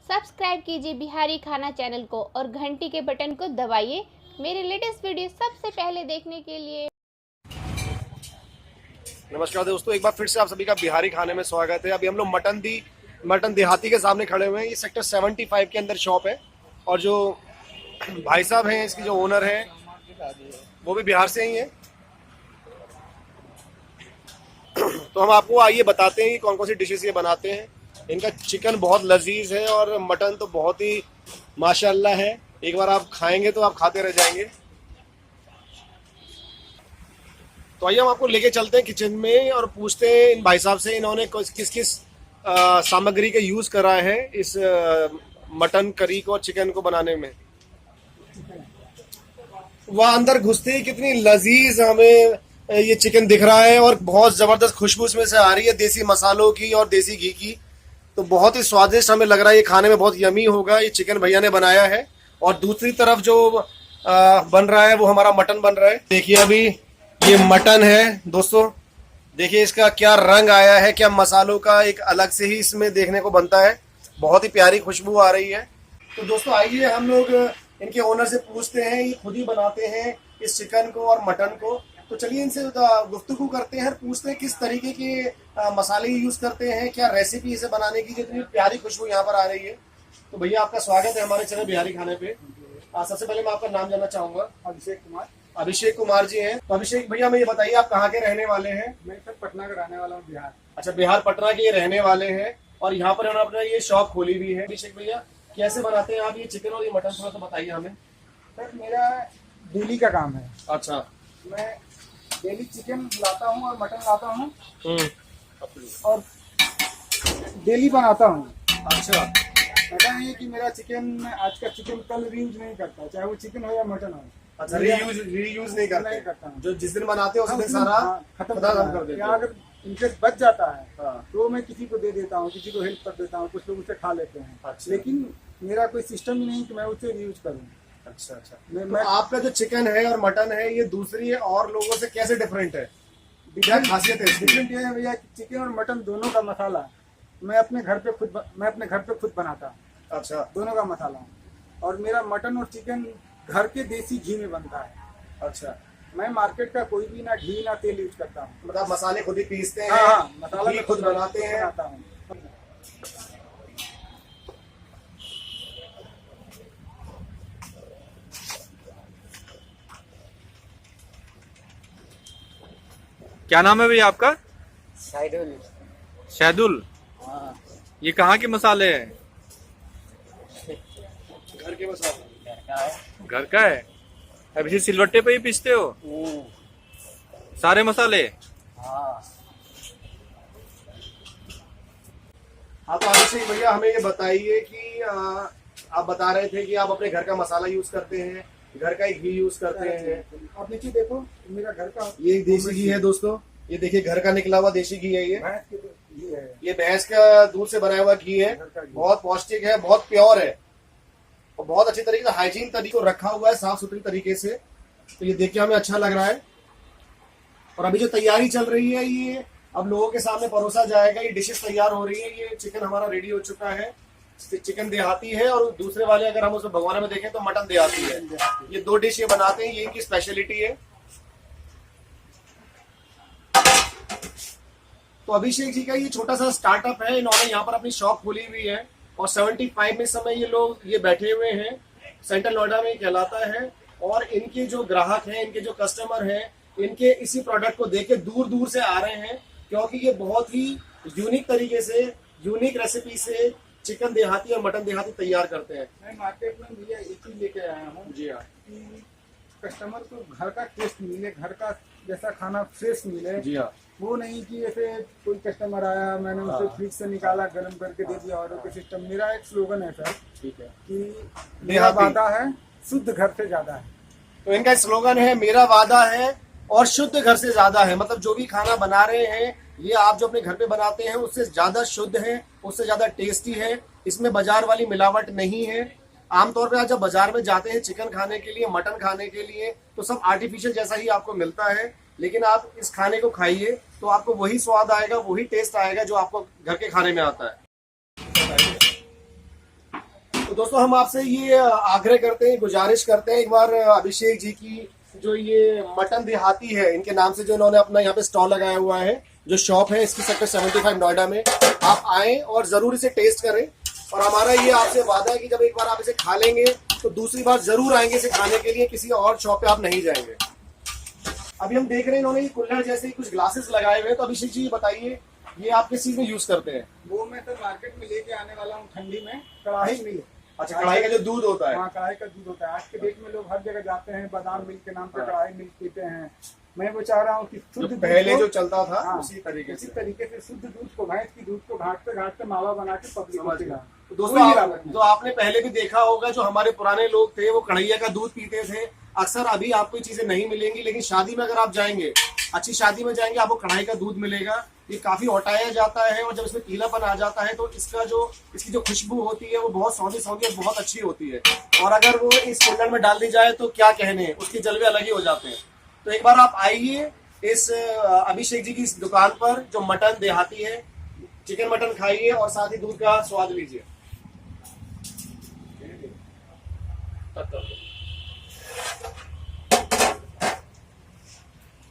Subscribe कीजिए बिहारी खाना channel को और घंटी के बटन को दबाइए मेरे लेटेस्ट वीडियो सबसे पहले देखने के लिए। नमस्कार दोस्तों, एक बार फिर से आप सभी का बिहारी खाने में स्वागत है। अभी हम लोग मटन देहाती के सामने खड़े हुए हैं। ये सेक्टर 75 के अंदर शॉप है और जो भाई साहब हैं, इसकी जो ओनर हैं, वो भी बिहार से ही हैं। तो हम आपको आइए बताते हैं कि कौन कौन सी डिशेस ये बनाते हैं। इनका चिकन बहुत लजीज है और मटन तो बहुत ही माशाल्लाह है। एक बार आप खाएंगे तो आप खाते रह जाएंगे। तो आइए हम आपको लेके चलते हैं किचन में और पूछते हैं इन भाई साहब से इन्होंने किस किस सामग्री का यूज करा है इस मटन करी को और चिकन को बनाने में। वह अंदर घुसते ही कितनी लजीज हमें ये चिकन दिख रहा है और बहुत जबरदस्त खुशबू इसमें से आ रही है, देसी मसालों की और देसी घी की। तो बहुत ही स्वादिष्ट हमें लग रहा है, ये खाने में बहुत यमी होगा। ये चिकन भैया ने बनाया है और दूसरी तरफ जो बन रहा है वो हमारा मटन बन रहा है। देखिए अभी ये मटन है दोस्तों, देखिए इसका क्या रंग आया है, क्या मसालों का एक अलग से ही इसमें देखने को बनता है। बहुत ही प्यारी खुशबू आ रही है। तो दोस्तों आइए हम लोग इनके ओनर से पूछते हैं, ये खुद ही बनाते हैं इस चिकन को और मटन को। तो चलिए इनसे गुफ्तगू करते हैं, पूछते हैं किस तरीके के मसाले यूज करते हैं, क्या रेसिपी इसे बनाने की जितनी प्यारी खुशबू यहाँ पर आ रही है। तो भैया आपका स्वागत है हमारे चैनल बिहारी खाने पे। सबसे पहले मैं आपका नाम जानना चाहूंगा। अभिषेक कुमार। अभिषेक कुमार जी हैं। तो अभिषेक भैया मैं ये बताइए आप कहाँ के रहने वाले हैं। मैं सर पटना का रहने वाला हूँ, बिहार। अच्छा, बिहार पटना के ये रहने वाले हैं और यहाँ पर उन्होंने अपना ये शॉप खोली भी है। अभिषेक भैया कैसे बनाते हैं आप ये चिकन और ये मटन, थोड़ा सा बताइए हमें। सर मेरा डेली का काम है। अच्छा, मैं डेली चिकन लाता हूँ और मटन लाता हूँ और डेली बनाता हूँ। अच्छा, ऐसा नहीं है कि मेरा चिकन आज का चिकन कल रीयूज नहीं करता, चाहे वो चिकन हो या मटन हो। अच्छा, रीयूज नहीं करता हूँ। जो जिस दिन बनाते हैं उस दिन सारा खत्म कर देते हैं। अगर इनके बच जाता है हाँ। तो मैं किसी को दे देता हूँ, किसी को हेल्प कर देता हूँ, कुछ लोग उसे खा लेते हैं। अच्छा। लेकिन मेरा कोई सिस्टम ही नहीं कि मैं उसे रीयूज करूँ। अच्छा अच्छा। मैं तो आपका जो चिकन है और मटन है ये दूसरी है और लोगों से कैसे डिफरेंट है, क्या खासियत है इसकी? डिफरेंट ये है भैया कि चिकन और मटन दोनों का मसाला मैं अपने घर पे खुद बनाता हूँ। अच्छा, दोनों का मसाला, और मेरा मटन और चिकन घर के देसी घी में बनता है। अच्छा। मैं मार्केट का कोई भी ना घी ना तेल यूज करता हूँ। मतलब मसाले खुद ही पीसते हैं? हाँ, मसाला घी मैं खुद बनाते हैं? बनाता हूँ। क्या नाम है भैया आपका? शाहिदुल। शहदुल। हाँ। ये कहाँ के मसाले हैं? घर के मसाले। घर का है? अब इसे सिलवट्टे पे ही पीसते हो सारे मसाले? हाँ। हाँ, तो अभिषेक भैया हमें ये बताइए कि आप बता रहे थे कि आप अपने घर का मसाला यूज करते हैं, घर का ही घी यूज करते हैं। आप नीचे देखो, मेरा घर का ये देसी घी है दोस्तों, ये देखिए घर का निकला हुआ देसी घी है। ये भैंस का दूध से बनाया हुआ घी है, बहुत पौष्टिक है, बहुत प्योर है और बहुत अच्छी तरीके से हाइजीन तरीके रखा हुआ है, साफ सुथरी तरीके से। तो ये देख के हमें अच्छा लग रहा है। और अभी जो तैयारी चल रही है ये अब लोगों के सामने परोसा जाएगा। ये डिशेस तैयार हो रही है। ये चिकन हमारा रेडी हो चुका है। चिकन देहाती है और दूसरे वाले अगर हम उसे भगवान में देखें तो मटन देहाती है। ये दो डिश ये बनाते हैं, ये इनकी स्पेशलिटी है। तो अभिषेक जी का ये छोटा सा स्टार्टअप है, इन्होंने यहाँ पर अपनी शॉप खोली हुई है और 75 में इस समय ये लोग ये बैठे हुए हैं। सेंट्रल नोएडा में कहलाता है और इनके जो ग्राहक हैं, इनके जो कस्टमर हैं, इनके इसी प्रोडक्ट को देख के दूर दूर से आ रहे हैं, क्योंकि ये बहुत ही यूनिक तरीके से, यूनिक रेसिपी से चिकन देहाती और मटन देहाती तैयार करते हैं। मैं मार्केट में भैया एक ही लेके आया हूँ। जी हाँ। कि कस्टमर को घर का टेस्ट मिले, घर का जैसा खाना फ्रेश मिले। जी हाँ। वो नहीं कि ऐसे कोई कस्टमर आया, मैंने उसे फ्रिज से निकाला, गर्म करके दे दिया। ऑर्डर के सिस्टम मेरा एक स्लोगन है सर, ठीक है, कि मेरा वादा है शुद्ध घर से ज्यादा है। तो इनका स्लोगन है मेरा वादा है और शुद्ध घर से ज्यादा है। मतलब जो भी खाना बना रहे हैं ये आप जो अपने घर पे बनाते हैं उससे ज्यादा शुद्ध है, उससे ज्यादा टेस्टी है। इसमें बाजार वाली मिलावट नहीं है। आमतौर पे आप जब बाजार में जाते हैं चिकन खाने के लिए, मटन खाने के लिए, तो सब आर्टिफिशियल जैसा ही आपको मिलता है। लेकिन आप इस खाने को खाइए तो आपको वही स्वाद आएगा, वही टेस्ट आएगा जो आपको घर के खाने में आता है। दोस्तों हम आपसे ये आग्रह करते हैं, गुजारिश करते हैं, एक बार अभिषेक जी की जो ये मटन देहाती है इनके नाम से जो इन्होंने अपना यहाँ पे स्टॉल लगाया हुआ है, जो शॉप है इसकी सेक्टर 75 नोएडा में, आप आएं और जरूर इसे टेस्ट करें। और हमारा ये आपसे वादा है कि जब एक बार आप इसे खा लेंगे तो दूसरी बार जरूर आएंगे इसे खाने के लिए, किसी और शॉप पे आप नहीं जाएंगे। अभी हम देख रहे हैं इन्होंने कुल्हड़ जैसे कुछ ग्लासेस लगाए हुए हैं, तो अभिषेक जी बताइए ये आप किस चीज में यूज करते हैं? वो मैं तो मार्केट में लेके आने वाला हूँ ठंडी में, कढ़ाई मिल्क। अच्छा, कढ़ाई का जो दूध होता है। हाँ, कढ़ाई का दूध होता है। आज के डेट में लोग हर जगह जाते हैं, बादाम मिल्क के नाम पर कढ़ाई मिल्क पीते हैं। मैं वो चाह रहा हूँ कि शुद्ध दूध पहले को- जो चलता था हाँ, उसी तरीके इसी से। तरीके से शुद्ध दूध को, भैंस की दूध को घाटते मावा बना के पब्लिक को पिलाएं। तो दोस्तों जो आपने पहले भी देखा होगा, जो हमारे पुराने लोग थे वो कढ़ैया का दूध पीते थे। अक्सर अभी आपको ये चीजें नहीं मिलेंगी, लेकिन शादी में अगर आप जाएंगे, अच्छी शादी में जाएंगे, आपको कढ़ाई का दूध मिलेगा। ये काफी औटाया जाता है और जब इसमें पीलापन आ जाता है तो इसकी जो खुशबू होती है वो बहुत सौंधी और बहुत अच्छी होती है। और अगर वो इस कुल्हड़ में डाल दी जाए तो क्या कहने, उसके जलवे अलग ही हो जाते हैं। तो एक बार आप आइए इस अभिषेक जी की इस दुकान पर, जो मटन देहाती है, चिकन मटन खाइए और साथ ही दूध का स्वाद लीजिए।